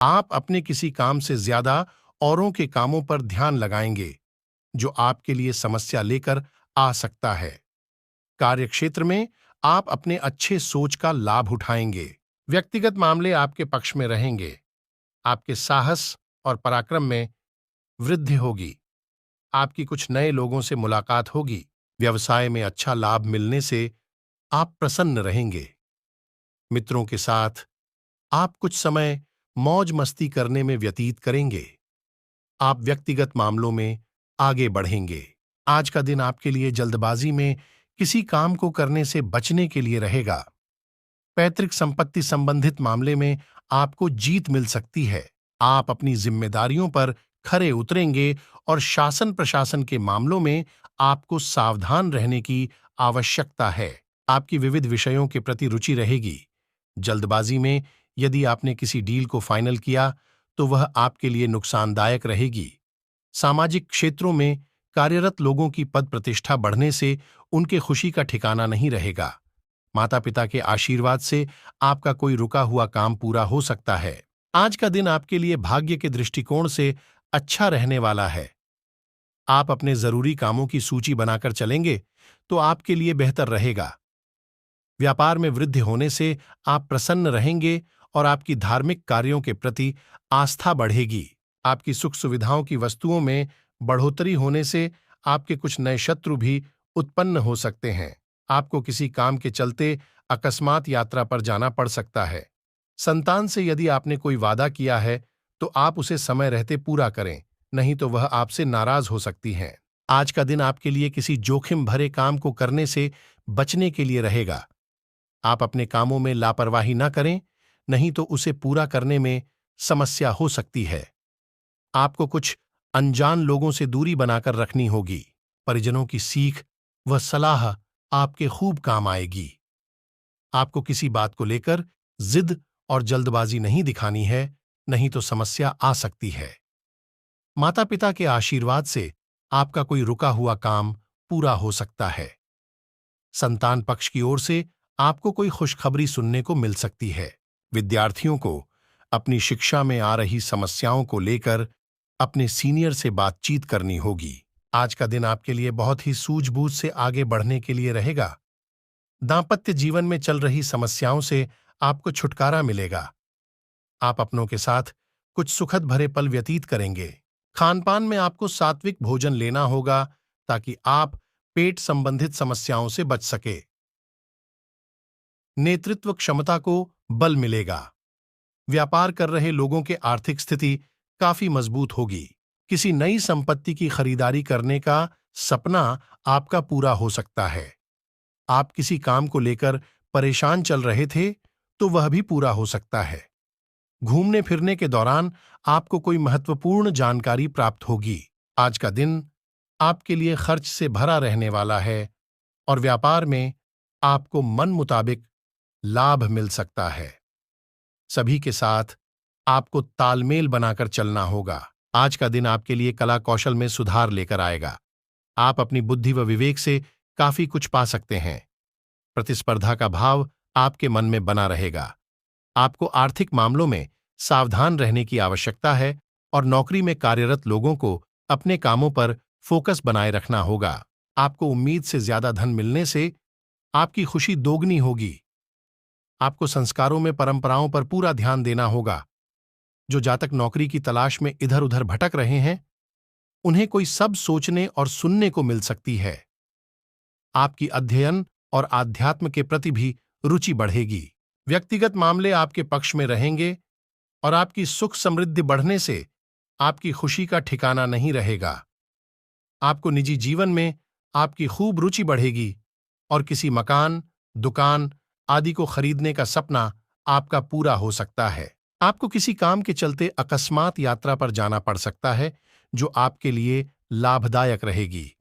आप अपने किसी काम से ज्यादा औरों के कामों पर ध्यान लगाएंगे, जो आपके लिए समस्या लेकर आ सकता है। कार्यक्षेत्र में आप अपने अच्छे सोच का लाभ उठाएंगे। व्यक्तिगत मामले आपके पक्ष में रहेंगे। आपके साहस और पराक्रम में वृद्धि होगी। आपकी कुछ नए लोगों से मुलाकात होगी। व्यवसाय में अच्छा लाभ मिलने से आप प्रसन्न रहेंगे। मित्रों के साथ आप कुछ समय मौज मस्ती करने में व्यतीत करेंगे। आप व्यक्तिगत मामलों में आगे बढ़ेंगे। आज का दिन आपके लिए जल्दबाजी में किसी काम को करने से बचने के लिए रहेगा। पैतृक संपत्ति संबंधित मामले में आपको जीत मिल सकती है। आप अपनी जिम्मेदारियों पर खरे उतरेंगे और शासन प्रशासन के मामलों में आपको सावधान रहने की आवश्यकता है। आपकी विविध विषयों के प्रति रुचि रहेगी। जल्दबाजी में यदि आपने किसी डील को फाइनल किया तो वह आपके लिए नुकसानदायक रहेगी। सामाजिक क्षेत्रों में कार्यरत लोगों की पद प्रतिष्ठा बढ़ने से उनके खुशी का ठिकाना नहीं रहेगा। माता पिता के आशीर्वाद से आपका कोई रुका हुआ काम पूरा हो सकता है। आज का दिन आपके लिए भाग्य के दृष्टिकोण से अच्छा रहने वाला है। आप अपने जरूरी कामों की सूची बनाकर चलेंगे तो आपके लिए बेहतर रहेगा। व्यापार में वृद्धि होने से आप प्रसन्न रहेंगे और आपकी धार्मिक कार्यों के प्रति आस्था बढ़ेगी। आपकी सुख सुविधाओं की वस्तुओं में बढ़ोतरी होने से आपके कुछ नए शत्रु भी उत्पन्न हो सकते हैं। आपको किसी काम के चलते अकस्मात यात्रा पर जाना पड़ सकता है। संतान से यदि आपने कोई वादा किया है तो आप उसे समय रहते पूरा करें, नहीं तो वह आपसे नाराज हो सकती हैं। आज का दिन आपके लिए किसी जोखिम भरे काम को करने से बचने के लिए रहेगा। आप अपने कामों में लापरवाही न करें, नहीं तो उसे पूरा करने में समस्या हो सकती है। आपको कुछ अनजान लोगों से दूरी बनाकर रखनी होगी। परिजनों की सीख व सलाह आपके खूब काम आएगी। आपको किसी बात को लेकर जिद और जल्दबाजी नहीं दिखानी है, नहीं तो समस्या आ सकती है। माता पिता के आशीर्वाद से आपका कोई रुका हुआ काम पूरा हो सकता है। संतान पक्ष की ओर से आपको कोई खुशखबरी सुनने को मिल सकती है। विद्यार्थियों को अपनी शिक्षा में आ रही समस्याओं को लेकर अपने सीनियर से बातचीत करनी होगी। आज का दिन आपके लिए बहुत ही सूझबूझ से आगे बढ़ने के लिए रहेगा। दांपत्य जीवन में चल रही समस्याओं से आपको छुटकारा मिलेगा। आप अपनों के साथ कुछ सुखद भरे पल व्यतीत करेंगे। खानपान में आपको सात्विक भोजन लेना होगा ताकि आप पेट संबंधित समस्याओं से बच सके। नेतृत्व क्षमता को बल मिलेगा। व्यापार कर रहे लोगों के आर्थिक स्थिति काफी मजबूत होगी। किसी नई संपत्ति की खरीदारी करने का सपना आपका पूरा हो सकता है। आप किसी काम को लेकर परेशान चल रहे थे तो वह भी पूरा हो सकता है। घूमने फिरने के दौरान आपको कोई महत्वपूर्ण जानकारी प्राप्त होगी। आज का दिन आपके लिए खर्च से भरा रहने वाला है और व्यापार में आपको मन मुताबिक लाभ मिल सकता है। सभी के साथ आपको तालमेल बनाकर चलना होगा। आज का दिन आपके लिए कला कौशल में सुधार लेकर आएगा। आप अपनी बुद्धि व विवेक से काफी कुछ पा सकते हैं। प्रतिस्पर्धा का भाव आपके मन में बना रहेगा। आपको आर्थिक मामलों में सावधान रहने की आवश्यकता है और नौकरी में कार्यरत लोगों को अपने कामों पर फोकस बनाए रखना होगा। आपको उम्मीद से ज्यादा धन मिलने से आपकी खुशी दोगुनी होगी। आपको संस्कारों में परंपराओं पर पूरा ध्यान देना होगा। जो जातक नौकरी की तलाश में इधर उधर भटक रहे हैं, उन्हें कोई सब सोचने और सुनने को मिल सकती है। आपकी अध्ययन और आध्यात्म के प्रति भी रुचि बढ़ेगी। व्यक्तिगत मामले आपके पक्ष में रहेंगे और आपकी सुख समृद्धि बढ़ने से आपकी खुशी का ठिकाना नहीं रहेगा। आपको निजी जीवन में आपकी खूब रुचि बढ़ेगी और किसी मकान, दुकान आदि को खरीदने का सपना आपका पूरा हो सकता है। आपको किसी काम के चलते अकस्मात यात्रा पर जाना पड़ सकता है, जो आपके लिए लाभदायक रहेगी।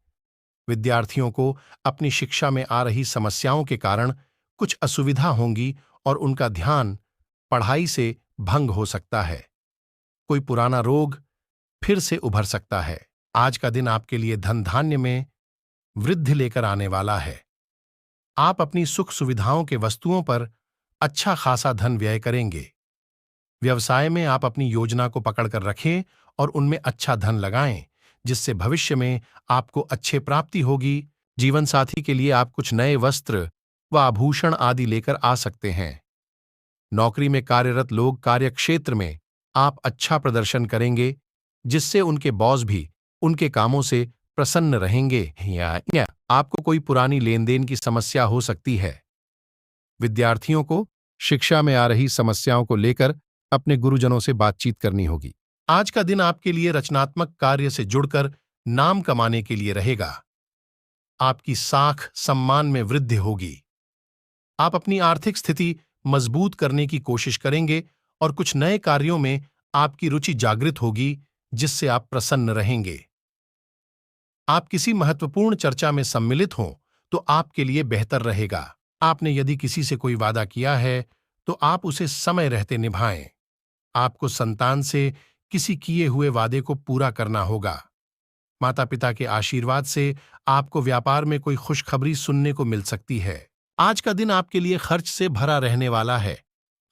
विद्यार्थियों को अपनी शिक्षा में आ रही समस्याओं के कारण कुछ असुविधा होंगी और उनका ध्यान पढ़ाई से भंग हो सकता है। कोई पुराना रोग फिर से उभर सकता है। आज का दिन आपके लिए धन धान्य में वृद्धि लेकर आने वाला है। आप अपनी सुख सुविधाओं के वस्तुओं पर अच्छा खासा धन व्यय करेंगे। व्यवसाय में आप अपनी योजना को पकड़कर रखें और उनमें अच्छा धन लगाएं, जिससे भविष्य में आपको अच्छे प्राप्ति होगी। जीवन साथी के लिए आप कुछ नए वस्त्र व आभूषण आदि लेकर आ सकते हैं। नौकरी में कार्यरत लोग कार्यक्षेत्र में आप अच्छा प्रदर्शन करेंगे, जिससे उनके बॉस भी उनके कामों से प्रसन्न रहेंगे। या आपको कोई पुरानी लेन देन की समस्या हो सकती है। विद्यार्थियों को शिक्षा में आ रही समस्याओं को लेकर अपने गुरुजनों से बातचीत करनी होगी। आज का दिन आपके लिए रचनात्मक कार्य से जुड़कर नाम कमाने के लिए रहेगा। आपकी साख सम्मान में वृद्धि होगी। आप अपनी आर्थिक स्थिति मजबूत करने की कोशिश करेंगे और कुछ नए कार्यों में आपकी रुचि जागृत होगी, जिससे आप प्रसन्न रहेंगे। आप किसी महत्वपूर्ण चर्चा में सम्मिलित हों तो आपके लिए बेहतर रहेगा। आपने यदि किसी से कोई वादा किया है तो आप उसे समय रहते निभाएं। आपको संतान से किसी किए हुए वादे को पूरा करना होगा। माता पिता के आशीर्वाद से आपको व्यापार में कोई खुशखबरी सुनने को मिल सकती है। आज का दिन आपके लिए खर्च से भरा रहने वाला है।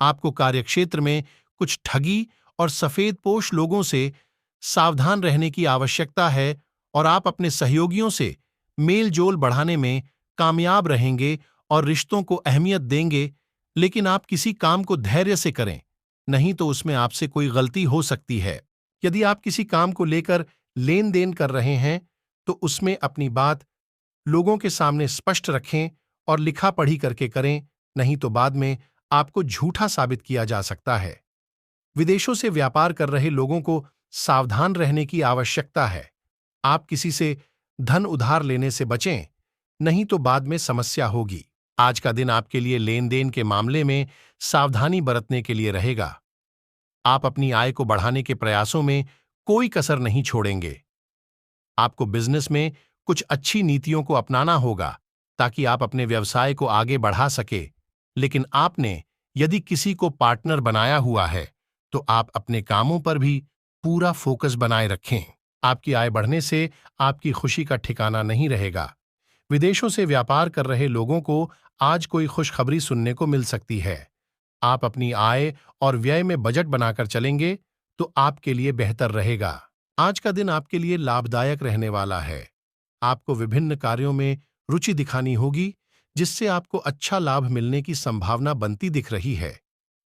आपको कार्यक्षेत्र में कुछ ठगी और सफेदपोश लोगों से सावधान रहने की आवश्यकता है और आप अपने सहयोगियों से मेल जोल बढ़ाने में कामयाब रहेंगे और रिश्तों को अहमियत देंगे, लेकिन आप किसी काम को धैर्य से करें, नहीं तो उसमें आपसे कोई गलती हो सकती है। यदि आप किसी काम को लेकर लेन देन कर रहे हैं तो उसमें अपनी बात लोगों के सामने स्पष्ट रखें और लिखा पढ़ी करके करें, नहीं तो बाद में आपको झूठा साबित किया जा सकता है। विदेशों से व्यापार कर रहे लोगों को सावधान रहने की आवश्यकता है। आप किसी से धन उधार लेने से बचें, नहीं तो बाद में समस्या होगी। आज का दिन आपके लिए लेन देन के मामले में सावधानी बरतने के लिए रहेगा। आप अपनी आय को बढ़ाने के प्रयासों में कोई कसर नहीं छोड़ेंगे। आपको बिजनेस में कुछ अच्छी नीतियों को अपनाना होगा ताकि आप अपने व्यवसाय को आगे बढ़ा सके, लेकिन आपने यदि किसी को पार्टनर बनाया हुआ है तो आप अपने कामों पर भी पूरा फोकस बनाए रखें। आपकी आय बढ़ने से आपकी खुशी का ठिकाना नहीं रहेगा। विदेशों से व्यापार कर रहे लोगों को आज कोई खुशखबरी सुनने को मिल सकती है। आप अपनी आय और व्यय में बजट बनाकर चलेंगे तो आपके लिए बेहतर रहेगा। आज का दिन आपके लिए लाभदायक रहने वाला है। आपको विभिन्न कार्यों में रुचि दिखानी होगी, जिससे आपको अच्छा लाभ मिलने की संभावना बनती दिख रही है।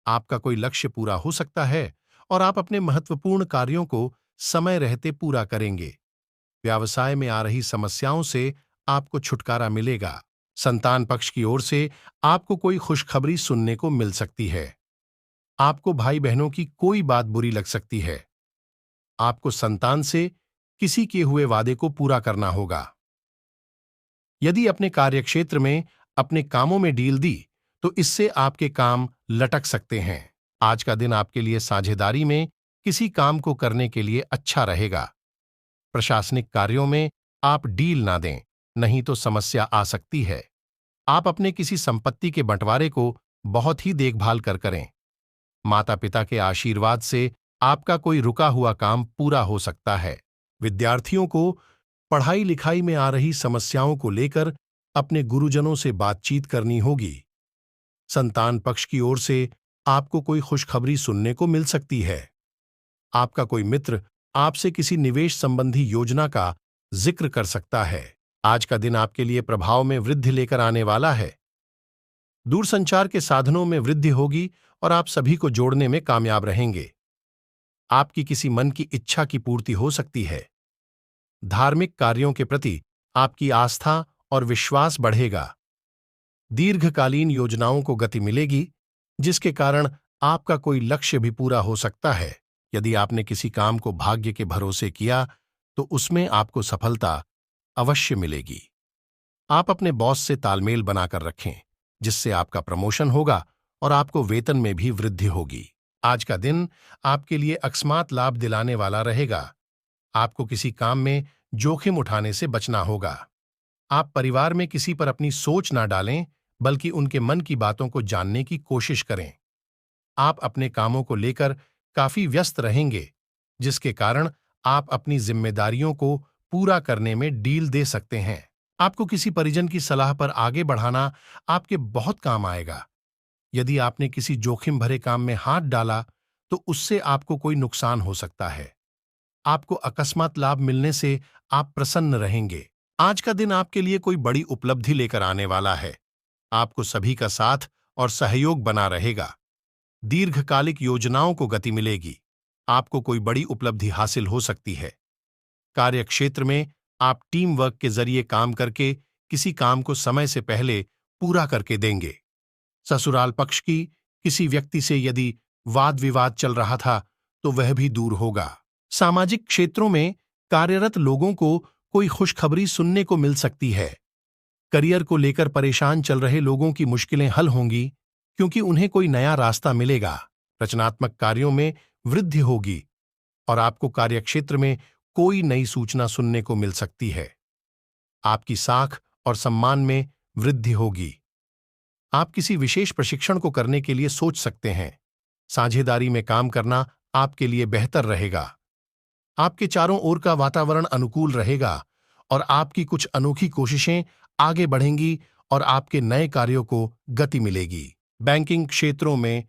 आपका कोई लक्ष्य पूरा हो सकता है और आप अपने महत्वपूर्ण कार्यों को समय रहते पूरा करेंगे। व्यवसाय में आ रही समस्याओं से आपको छुटकारा मिलेगा। संतान पक्ष की ओर से आपको कोई खुशखबरी सुनने को मिल सकती है। आपको भाई बहनों की कोई बात बुरी लग सकती है। आपको संतान से किसी किए हुए वादे को पूरा करना होगा। यदि अपने कार्यक्षेत्र में अपने कामों में डील दी तो इससे आपके काम लटक सकते हैं। आज का दिन आपके लिए साझेदारी में किसी काम को करने के लिए अच्छा रहेगा। प्रशासनिक कार्यों में आप डील ना दें, नहीं तो समस्या आ सकती है। आप अपने किसी संपत्ति के बंटवारे को बहुत ही देखभाल कर करें। माता पिता के आशीर्वाद से आपका कोई रुका हुआ काम पूरा हो सकता है। विद्यार्थियों को पढ़ाई लिखाई में आ रही समस्याओं को लेकर अपने गुरुजनों से बातचीत करनी होगी। संतान पक्ष की ओर से आपको कोई खुशखबरी सुनने को मिल सकती है। आपका कोई मित्र आपसे किसी निवेश संबंधी योजना का जिक्र कर सकता है। आज का दिन आपके लिए प्रभाव में वृद्धि लेकर आने वाला है। दूरसंचार के साधनों में वृद्धि होगी और आप सभी को जोड़ने में कामयाब रहेंगे। आपकी किसी मन की इच्छा की पूर्ति हो सकती है। धार्मिक कार्यों के प्रति आपकी आस्था और विश्वास बढ़ेगा। दीर्घकालीन योजनाओं को गति मिलेगी, जिसके कारण आपका कोई लक्ष्य भी पूरा हो सकता है। यदि आपने किसी काम को भाग्य के भरोसे किया तो उसमें आपको सफलता अवश्य मिलेगी। आप अपने बॉस से तालमेल बनाकर रखें, जिससे आपका प्रमोशन होगा और आपको वेतन में भी वृद्धि होगी। आज का दिन आपके लिए अकस्मात लाभ दिलाने वाला रहेगा। आपको किसी काम में जोखिम उठाने से बचना होगा। आप परिवार में किसी पर अपनी सोच ना डालें, बल्कि उनके मन की बातों को जानने की कोशिश करें। आप अपने कामों को लेकर काफी व्यस्त रहेंगे, जिसके कारण आप अपनी जिम्मेदारियों को पूरा करने में डील दे सकते हैं। आपको किसी परिजन की सलाह पर आगे बढ़ाना आपके बहुत काम आएगा। यदि आपने किसी जोखिम भरे काम में हाथ डाला तो उससे आपको कोई नुकसान हो सकता है। आपको अकस्मात लाभ मिलने से आप प्रसन्न रहेंगे। आज का दिन आपके लिए कोई बड़ी उपलब्धि लेकर आने वाला है। आपको सभी का साथ और सहयोग बना रहेगा। दीर्घकालिक योजनाओं को गति मिलेगी। आपको कोई बड़ी उपलब्धि हासिल हो सकती है। कार्य क्षेत्र में आप टीम वर्क के जरिए काम करके किसी काम को समय से पहले पूरा करके देंगे। ससुराल पक्ष की किसी व्यक्ति से यदि वाद विवाद चल रहा था तो वह भी दूर होगा। सामाजिक क्षेत्रों में कार्यरत लोगों को कोई खुशखबरी सुनने को मिल सकती है। करियर को लेकर परेशान चल रहे लोगों की मुश्किलें हल होंगी क्योंकि उन्हें कोई नया रास्ता मिलेगा। रचनात्मक कार्यों में वृद्धि होगी और आपको कार्यक्षेत्र में कोई नई सूचना सुनने को मिल सकती है। आपकी साख और सम्मान में वृद्धि होगी। आप किसी विशेष प्रशिक्षण को करने के लिए सोच सकते हैं। साझेदारी में काम करना आपके लिए बेहतर रहेगा। आपके चारों ओर का वातावरण अनुकूल रहेगा और आपकी कुछ अनोखी कोशिशें आगे बढ़ेंगी और आपके नए कार्यों को गति मिलेगी। बैंकिंग क्षेत्रों में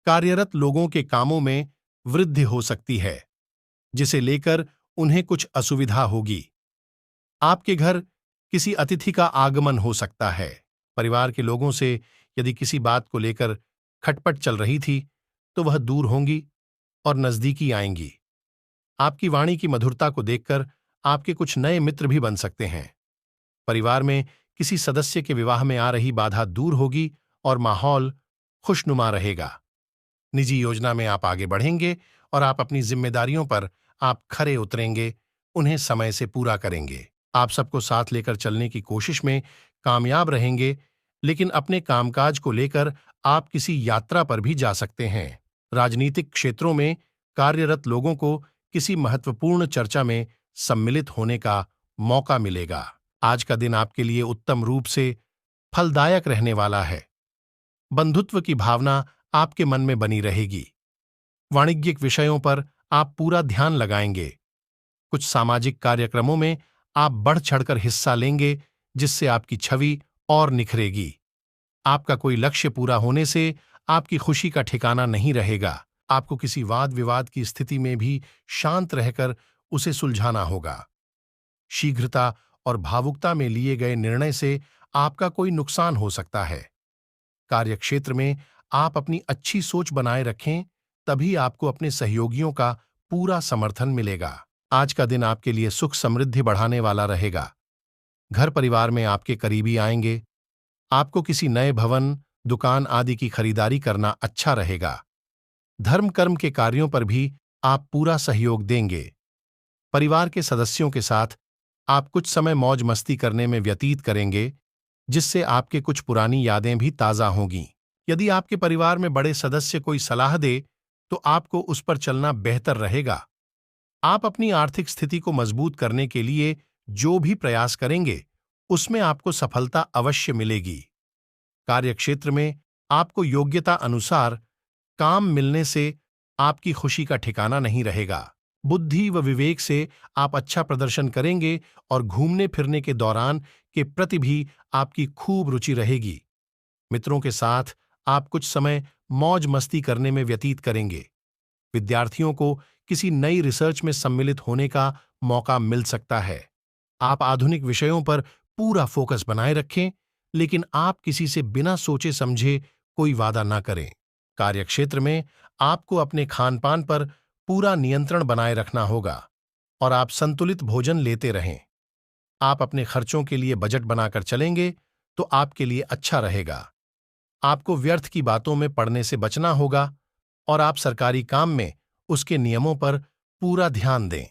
कार्यरत लोगों के कामों में वृद्धि हो सकती है, जिसे लेकर उन्हें कुछ असुविधा होगी। आपके घर किसी अतिथि का आगमन हो सकता है। परिवार के लोगों से यदि किसी बात को लेकर खटपट चल रही थी तो वह दूर होंगी और नजदीकी आएंगी। आपकी वाणी की मधुरता को देखकर आपके कुछ नए मित्र भी बन सकते हैं। परिवार में किसी सदस्य के विवाह में आ रही बाधा दूर होगी और माहौल खुशनुमा रहेगा। निजी योजना में आप आगे बढ़ेंगे और आप अपनी जिम्मेदारियों पर आप खरे उतरेंगे, उन्हें समय से पूरा करेंगे। आप सबको साथ लेकर चलने की कोशिश में कामयाब रहेंगे, लेकिन अपने कामकाज को लेकर आप किसी यात्रा पर भी जा सकते हैं। राजनीतिक क्षेत्रों में कार्यरत लोगों को किसी महत्वपूर्ण चर्चा में सम्मिलित होने का मौका मिलेगा। आज का दिन आपके लिए उत्तम रूप से फलदायक रहने वाला है। बंधुत्व की भावना आपके मन में बनी रहेगी। वाणिज्यिक विषयों पर आप पूरा ध्यान लगाएंगे। कुछ सामाजिक कार्यक्रमों में आप बढ़ चढ़कर हिस्सा लेंगे, जिससे आपकी छवि और निखरेगी। आपका कोई लक्ष्य पूरा होने से आपकी खुशी का ठिकाना नहीं रहेगा। आपको किसी वाद विवाद की स्थिति में भी शांत रहकर उसे सुलझाना होगा। शीघ्रता और भावुकता में लिए गए निर्णय से आपका कोई नुकसान हो सकता है। कार्यक्षेत्र में आप अपनी अच्छी सोच बनाए रखें, तभी आपको अपने सहयोगियों का पूरा समर्थन मिलेगा। आज का दिन आपके लिए सुख समृद्धि बढ़ाने वाला रहेगा। घर परिवार में आपके करीबी आएंगे। आपको किसी नए भवन, दुकान आदि की खरीदारी करना अच्छा रहेगा। धर्म कर्म के कार्यों पर भी आप पूरा सहयोग देंगे। परिवार के सदस्यों के साथ आप कुछ समय मौज मस्ती करने में व्यतीत करेंगे, जिससे आपके कुछ पुरानी यादें भी ताज़ा होंगी। यदि आपके परिवार में बड़े सदस्य कोई सलाह दे तो आपको उस पर चलना बेहतर रहेगा। आप अपनी आर्थिक स्थिति को मजबूत करने के लिए जो भी प्रयास करेंगे, उसमें आपको सफलता अवश्य मिलेगी। कार्यक्षेत्र में आपको योग्यता अनुसार काम मिलने से आपकी खुशी का ठिकाना नहीं रहेगा। बुद्धि व विवेक से आप अच्छा प्रदर्शन करेंगे और घूमने फिरने के दौरान के प्रति भी आपकी खूब रुचि रहेगी। मित्रों के साथ आप कुछ समय मौज मस्ती करने में व्यतीत करेंगे। विद्यार्थियों को किसी नई रिसर्च में सम्मिलित होने का मौका मिल सकता है। आप आधुनिक विषयों पर पूरा फोकस बनाए रखें, लेकिन आप किसी से बिना सोचे समझे कोई वादा न करें। कार्यक्षेत्र में आपको अपने खानपान पर पूरा नियंत्रण बनाए रखना होगा और आप संतुलित भोजन लेते रहें। आप अपने खर्चों के लिए बजट बनाकर चलेंगे तो आपके लिए अच्छा रहेगा। आपको व्यर्थ की बातों में पड़ने से बचना होगा और आप सरकारी काम में उसके नियमों पर पूरा ध्यान दें।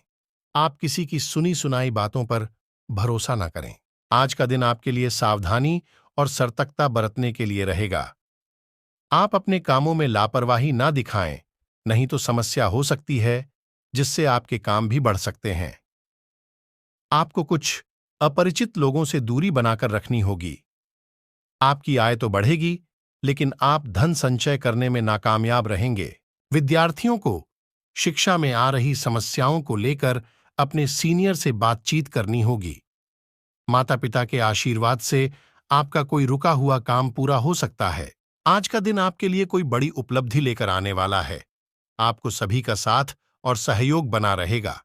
आप किसी की सुनी सुनाई बातों पर भरोसा न करें। आज का दिन आपके लिए सावधानी और सतर्कता बरतने के लिए रहेगा। आप अपने कामों में लापरवाही ना दिखाएं, नहीं तो समस्या हो सकती है, जिससे आपके काम भी बढ़ सकते हैं। आपको कुछ अपरिचित लोगों से दूरी बनाकर रखनी होगी। आपकी आय तो बढ़ेगी, लेकिन आप धन संचय करने में नाकामयाब रहेंगे। विद्यार्थियों को शिक्षा में आ रही समस्याओं को लेकर अपने सीनियर से बातचीत करनी होगी। माता पिता के आशीर्वाद से आपका कोई रुका हुआ काम पूरा हो सकता है। आज का दिन आपके लिए कोई बड़ी उपलब्धि लेकर आने वाला है। आपको सभी का साथ और सहयोग बना रहेगा।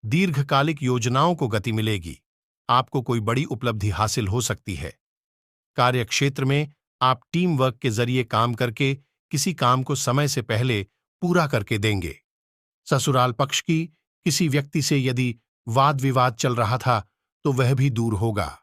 दीर्घकालिक योजनाओं को गति मिलेगी। आपको कोई बड़ी उपलब्धि हासिल हो सकती है। कार्य क्षेत्र में आप टीम वर्क के जरिए काम करके किसी काम को समय से पहले पूरा करके देंगे। ससुराल पक्ष की किसी व्यक्ति से यदि वाद विवाद चल रहा था तो वह भी दूर होगा।